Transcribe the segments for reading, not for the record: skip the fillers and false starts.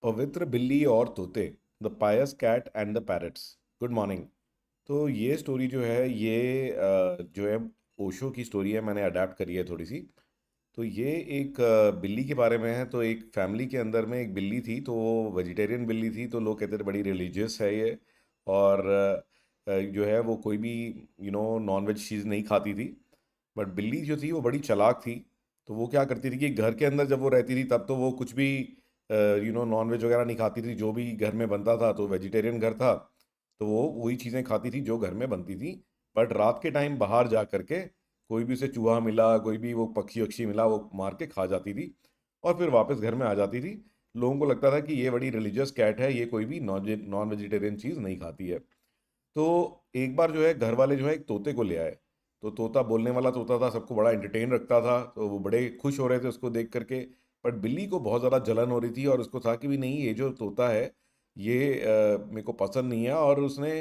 पवित्र बिल्ली और तोते, the pious cat and the parrots. Good morning. तो ये स्टोरी जो है ये जो है ओशो की स्टोरी है, मैंने अडेप्ट करी है थोड़ी सी। तो ये एक बिल्ली के बारे में है। तो एक फैमिली के अंदर में एक बिल्ली थी, तो वो वेजिटेरियन बिल्ली थी, तो लोग कहते थे बड़ी रिलीजियस है ये। और जो है वो कोई भी नॉन वेज चीज़ नहीं खाती थी। बट बिल्ली जो थी वो बड़ी चालाक थी। तो वो क्या करती थी कि घर के अंदर जब वो रहती थी तब तो वो कुछ भी नॉन वेज वगैरह नहीं खाती थी। जो भी घर में बनता था, तो वेजिटेरियन घर था, तो वो वही चीज़ें खाती थी जो घर में बनती थी। बट रात के टाइम बाहर जा करके कोई भी उसे चूहा मिला, कोई भी वो पक्षी वक्षी मिला, वो मार के खा जाती थी और फिर वापस घर में आ जाती थी। लोगों को लगता था कि ये बड़ी रिलीजियस कैट है, ये कोई भी नॉन वेजिटेरियन चीज़ नहीं खाती है। तो एक बार जो है घर वाले जो है एक तोते को ले आए। तो तोता बोलने वाला तोता था, सबको बड़ा एंटरटेन रखता था, तो वो बड़े खुश हो रहे थे उसको देख करके। बट बिल्ली को बहुत ज़्यादा जलन हो रही थी और उसको था कि भी नहीं, ये जो तोता है ये मेरे को पसंद नहीं है। और उसने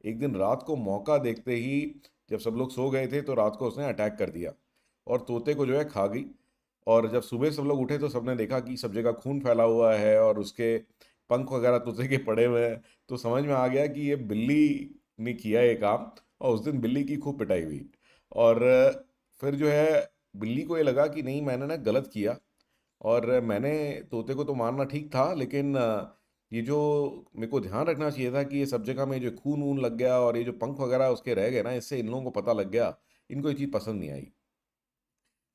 एक दिन रात को मौका देखते ही, जब सब लोग सो गए थे, तो रात को उसने अटैक कर दिया और तोते को जो है खा गई। और जब सुबह सब लोग उठे तो सबने देखा कि सब जगह खून फैला हुआ है और उसके पंख वगैरह तोते के पड़े हुए हैं। तो समझ में आ गया कि ये बिल्ली ने किया ये काम। और उस दिन बिल्ली की खूब पिटाई हुई। और फिर जो है बिल्ली को ये लगा कि नहीं, मैंने ना गलत किया। और मैंने तोते को तो मारना ठीक था, लेकिन ये जो मेरे को ध्यान रखना चाहिए था कि ये सब जगह में जो खून वून लग गया और ये जो पंख वगैरह उसके रह गए ना, इससे इन लोगों को पता लग गया। इनको ये चीज़ पसंद नहीं आई।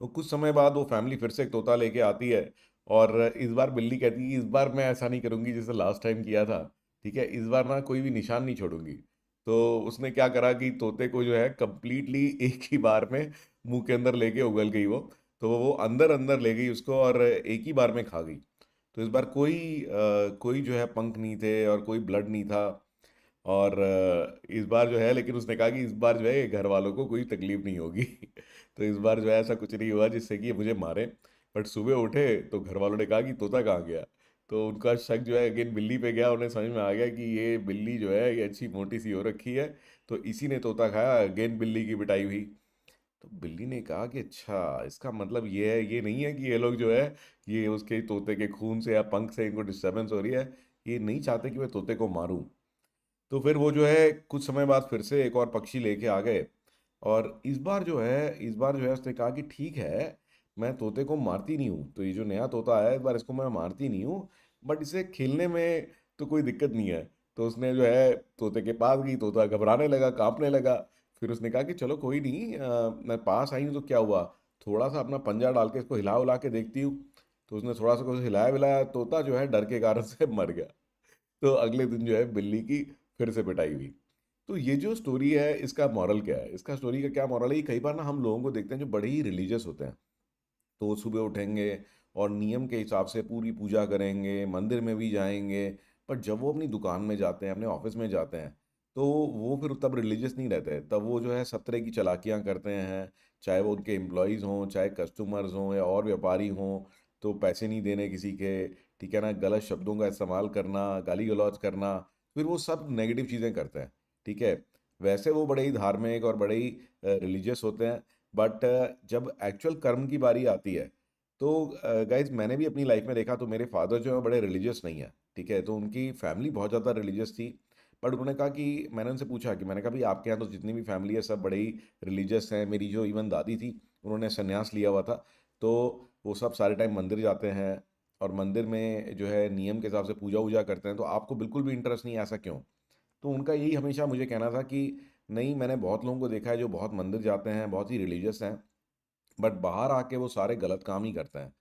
तो कुछ समय बाद वो फैमिली फिर से एक तोता लेके आती है। और इस बार बिल्ली कहती है कि इस बार मैं ऐसा नहीं करूंगी जैसे लास्ट टाइम किया था। ठीक है, इस बार ना कोई भी निशान नहीं छोड़ूंगी। तो उसने क्या करा कि तोते को जो है कंप्लीटली एक ही बार में मुंह के अंदर लेके उगल गई वो। तो वो अंदर अंदर ले गई उसको और एक ही बार में खा गई। तो इस बार कोई जो है पंख नहीं थे और कोई ब्लड नहीं था। और इस बार जो है, लेकिन उसने कहा कि इस बार जो है घर वालों को कोई तकलीफ नहीं होगी। तो इस बार जो है ऐसा कुछ नहीं हुआ जिससे कि ये मुझे मारे। बट सुबह उठे तो घर वालों ने कहा कि तोता कहाँ गया। तो उनका शक जो है अगेन बिल्ली पे गया। उन्हें समझ में आ गया कि ये बिल्ली जो है ये अच्छी मोटी सी हो रखी है, तो इसी ने तोता खाया। अगेन बिल्ली की पिटाई हुई। तो बिल्ली ने कहा कि अच्छा, इसका मतलब ये है, ये नहीं है कि ये लोग जो है ये उसके तोते के खून से या पंख से इनको डिस्टरबेंस हो रही है। ये नहीं चाहते कि मैं तोते को मारूं। तो फिर वो जो है कुछ समय बाद फिर से एक और पक्षी लेके आ गए। और इस बार जो है उसने कहा कि ठीक है, मैं तोते को मारती नहीं हूँ। तो ये जो नया तोता आया है, इस बार इसको मैं मारती नहीं हूँ, बट इसे खेलने में तो कोई दिक्कत नहीं है। तो उसने जो है तोते के पास गई, तोता घबराने लगा, कांपने लगा। फिर उसने कहा कि चलो कोई नहीं, मैं पास आई हूँ तो क्या हुआ, थोड़ा सा अपना पंजा डाल के इसको हिला उला के देखती हूँ। तो उसने थोड़ा सा कुछ हिलाया विलाया, तोता जो है डर के कारण से मर गया। तो अगले दिन जो है बिल्ली की फिर से पिटाई हुई। तो ये जो स्टोरी है इसका मॉरल क्या है, इसका स्टोरी का क्या मॉरल है, ये कई बार ना हम लोगों को देखते हैं जो बड़े ही रिलीजियस होते हैं। तो वो सुबह उठेंगे और नियम के हिसाब से पूरी पूजा करेंगे, मंदिर में भी जाएंगे। पर जब वो अपनी दुकान में जाते हैं, अपने ऑफिस में जाते हैं, तो वो फिर तब रिलीजियस नहीं रहते। तब वो जो है सब तरह की चालाकियाँ करते हैं। चाहे वो उनके एम्प्लॉयज़ हों, चाहे कस्टमर्स हों या और व्यापारी हों। तो पैसे नहीं देने किसी के, ठीक है ना, गलत शब्दों का इस्तेमाल करना, गाली गलौज करना, फिर वो सब नेगेटिव चीज़ें करते हैं। ठीक है, वैसे वो बड़े ही धार्मिक और बड़े ही रिलीजियस होते हैं। बट जब एक्चुअल कर्म की बारी आती है, तो गाइज मैंने भी अपनी लाइफ में देखा। तो मेरे फादर जो है बड़े रिलीजियस नहीं है। ठीक है, तो उनकी फैमिली बहुत ज़्यादा रिलीजियस थी। बट उन्होंने कहा कि मैंने उनसे पूछा कि मैंने कहा भाई आपके यहाँ तो जितनी भी फैमिली है सब बड़े ही रिलीजियस हैं। मेरी जो इवन दादी थी, उन्होंने संन्यास लिया हुआ था। तो वो सब सारे टाइम मंदिर जाते हैं और मंदिर में जो है नियम के हिसाब से पूजा वूजा करते हैं। तो आपको बिल्कुल भी इंटरेस्ट नहीं है, ऐसा क्यों? तो उनका यही हमेशा मुझे कहना था कि नहीं, मैंने बहुत लोगों को देखा है जो बहुत मंदिर जाते हैं, बहुत ही रिलीजियस हैं, बट बाहर आके वो सारे गलत काम ही करते हैं।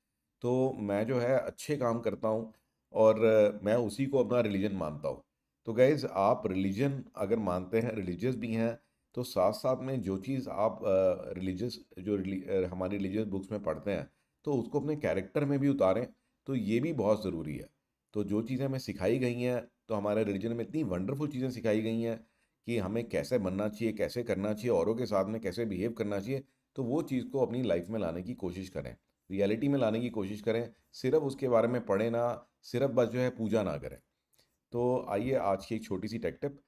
तो मैं जो है अच्छे काम करता हूँ और मैं उसी को अपना रिलीजन मानता हूँ। तो गाइज, आप रिलीजन अगर मानते हैं, रिलीजियस भी हैं, तो साथ साथ में जो चीज़ आप रिलीजियस हमारी रिलीजियस बुक्स में पढ़ते हैं, तो उसको अपने कैरेक्टर में भी उतारें। तो ये भी बहुत ज़रूरी है। तो जो चीज़ें हमें सिखाई गई हैं, तो हमारे रिलीजन में इतनी वंडरफुल चीज़ें सिखाई गई हैं कि हमें कैसे बनना चाहिए, कैसे करना चाहिए, औरों के साथ में कैसे बिहेव करना चाहिए। तो वो चीज़ को अपनी लाइफ में लाने की कोशिश करें, रियलिटी में लाने की कोशिश करें। सिर्फ उसके बारे में पढ़ें ना, सिर्फ बस जो है पूजा ना करें। तो आइए आज की एक छोटी सी टेक टिप।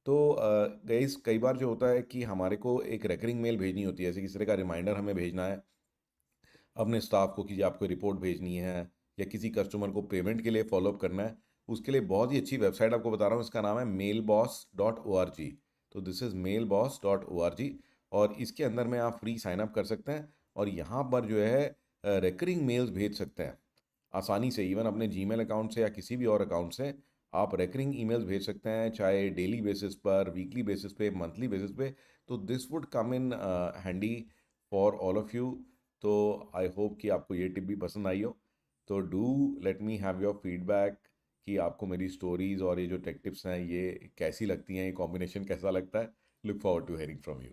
तो गाइस, कई बार जो होता है कि हमारे को एक रेकरिंग मेल भेजनी होती है, जैसे किसी तरह का रिमाइंडर हमें भेजना है अपने स्टाफ को कि आपको रिपोर्ट भेजनी है या किसी कस्टमर को पेमेंट के लिए फॉलोअप करना है। उसके लिए बहुत ही अच्छी वेबसाइट आपको बता रहा हूँ, इसका नाम है mailboss.org। तो दिस इज़ mailboss.org, और इसके अंदर में आप फ्री साइन अप कर सकते हैं, और यहाँ पर जो है रिकरिंग मेल्स भेज सकते हैं आसानी से। इवन अपने जीमेल अकाउंट से या किसी भी और अकाउंट से आप रिकरिंग ईमेल्स भेज सकते हैं, चाहे डेली बेसिस पर, वीकली बेसिस पे, मंथली बेसिस पे। तो this would come in handy for all of you. तो आई होप कि आपको ये टिप भी पसंद आई हो। तो do let me have your feedback कि आपको मेरी स्टोरीज और ये जो टेक टिप्स हैं ये कैसी लगती हैं, ये कॉम्बिनेशन कैसा लगता है। Look forward to hearing from you.